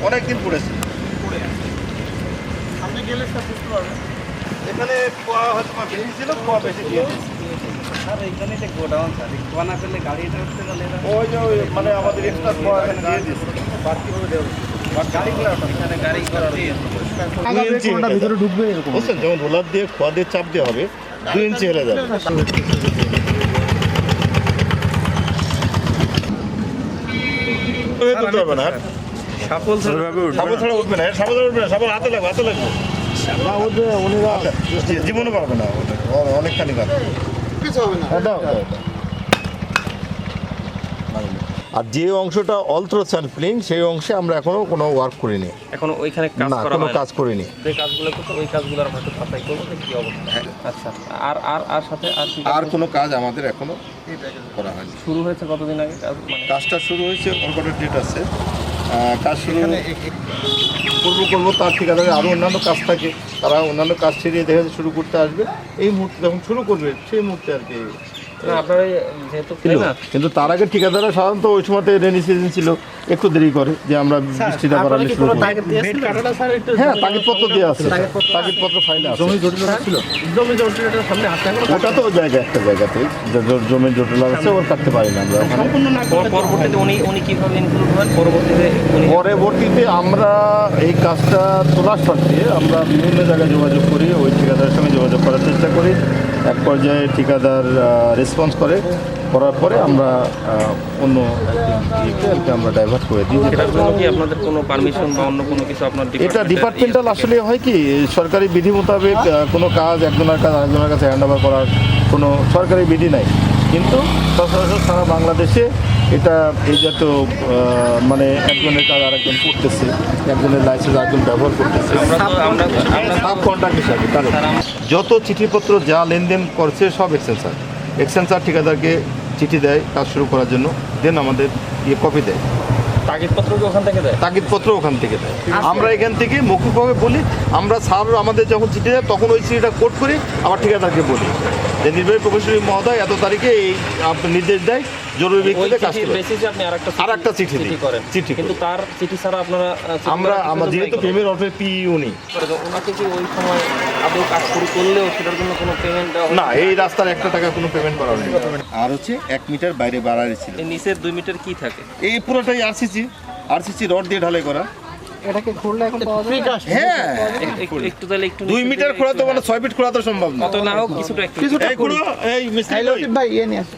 অনেকদিন পড়েছে। আপনি গেলে সব বুঝতে পারবেন। এখানে কোয়া হয়তো বা বেশি ছিল, কোয়া বেশি দিয়ে দিয়েছে। স্যার এইখানে যে গোডাউন স্যার কোয়া না পেলে গাড়িটা উঠতে গেলে ওই যে ওই মানে আমাদের এক্সট্রা কোয়া এখানে দিয়ে দিয়েছে। বাড়তিভাবে দেওয়া গাড়িগুলো এখানে গাড়ি করার ভিতরে ঢুকবে এরকম। বুঝছেন, যেমন রোলার দিয়ে খোয়া দিয়ে চাপ দেওয়া হবে 2 ইঞ্চি হেলে যাবে। তুলতে হবে না, সাপল সাবল ছাড়া উঠবে না, সাবল ছাড়া উঠবে না, সাবল হাতে লাগবে, হাতে লাগবে। জীবনে পারবে না, অনেকখানি কাজ। কিছু হবে না। আর যে অংশটা অল্ট্রা স্যাম্পলিং সেই অংশে আমরা এখনো কোনো ওয়ার্ক করিনি, এখন ওইখানে কাজ না করা কোনো হয় না। কাজ করিনি। যে কাজগুলো করতে ওই কাজগুলো আমরা একটু সাফাই করবো যে কি অবস্থা। আচ্ছা আর আর আর সাথে আর কি আর কোনো কাজ আমাদের এখনো করা হয়নি। শুরু হয়েছে কতদিন আগে কাজ মানে কাজটা শুরু হয়েছে, অল্পটা ডেট আছে। কাজ শুরু করবো তার ঠিকাদারে আরও অন্যান্য কাজ থাকে, তারা অন্যান্য কাজ ছেড়ে দেখা যাচ্ছে শুরু করতে আসবে। এই মুহূর্তে যখন শুরু করবে সেই মুহূর্তে আর কি। না আপনারা যেহেতু তাই না কিন্তু তার আগে ঠিকাদাররা সাধারণত ওই সময়তে রেনি সিজন ছিল, একটু দেরি করে যে আমরা বৃষ্টিটা করালে শুরু করব। হ্যাঁ, তাগিদপত্র দেওয়া আছে, তাগিদপত্র ফাইলে আছে। জমি জটিলতা ছিল। জমি জটিলতার সামনে হাতে ওটা তো জায়গা একটা জায়গাতে জমির জটিলতা আছে, ওর কাটতে পারি না আমরা। সম্পূর্ণ না পরবর্তীতে উনি কিভাবে ইনক্লুড হন পরবর্তীতে আমরা এই কাজটা তোলার স্বার্থে আমরা বিভিন্ন জায়গায় যোগাযোগ করি, ওই ঠিকাদারের সঙ্গে যোগাযোগ করার চেষ্টা করি। এক পর্যায়ে ঠিকাদার রেসপন্স করার পরে আমরা অন্য ইয়েকে আর কি আমরা ডাইভার্ট করে দিই। এটার জন্য কি আপনাদের কোনো পারমিশন বা অন্য কোনো কিছু আপনার এটা ডিপার্টমেন্টাল আসলে হয় কি, সরকারি বিধি মোতাবেক কোনো কাজ একজনের কাজ আরেকজনের কাছে হ্যান্ড ওভার করার কোনো সরকারি বিধি নাই। কিন্তু সচরাচর সারা বাংলাদেশে এটা এই জাতীয় মানে একজনের কাজ আরেকজন করতেছে, একজনের লাইসেন্স আরেকজন ব্যবহার করতেছে সাব কন্ট্রাক্ট হিসাবে। কারণ যত চিঠিপত্র যা লেনদেন করছে সব এক্সচেঞ্জার ঠিকাদারকে চিঠি দেয় কাজ শুরু করার জন্য, দেন আমাদের কপি দেয়, তাগিদপত্র কি ওখান থেকে দেয়? তাগিদপত্র ওখান থেকে দেয়। আমরা এখান থেকে মৌখিকভাবে বলি, আমরা স্যার আমাদের যখন চিঠি দেয় তখন ওই চিঠিটা কোড করি, আবার ঠিকাদারকে বলি যে নির্বাহী প্রকৌশলী মহোদয় এত তারিখে এই আপনার নির্দেশ দেয় জরুরি ভিত্তিতে কাজ করতে। বেসিসে আপনি আরেকটা চিঠি করেন, চিঠি কিন্তু তার চিঠি ছাড়া আপনারা আমরা যেহেতু পেমেন্ট অফে পিইউ নেই, ওনাকে কি ওই সময় আপনি কাজ শুরু করলেও সেটার জন্য কোনো পেমেন্ট দেওয়া না এই রাস্তার 1 টাকা কোনো পেমেন্ট করা হয়নি। আর হচ্ছে 1 মিটার বাইরে বাড়াই ছিল, এই নিচের 2 মিটার কি থাকে? এই পুরোটাই আরসিসি রড দিয়ে ঢালাই করা। এটাকে খুললে এখন পাওয়া যাবে। হ্যাঁ, একটু তাহলে একটু 2 মিটার খোলা তো মানে 6 ফিট খোলা তো সম্ভব না। কত না হোক কিছুটা একটু এই খুঁড়ো, এই মিস্ত্রি ভাই ইয়ে নিয়ে আসো।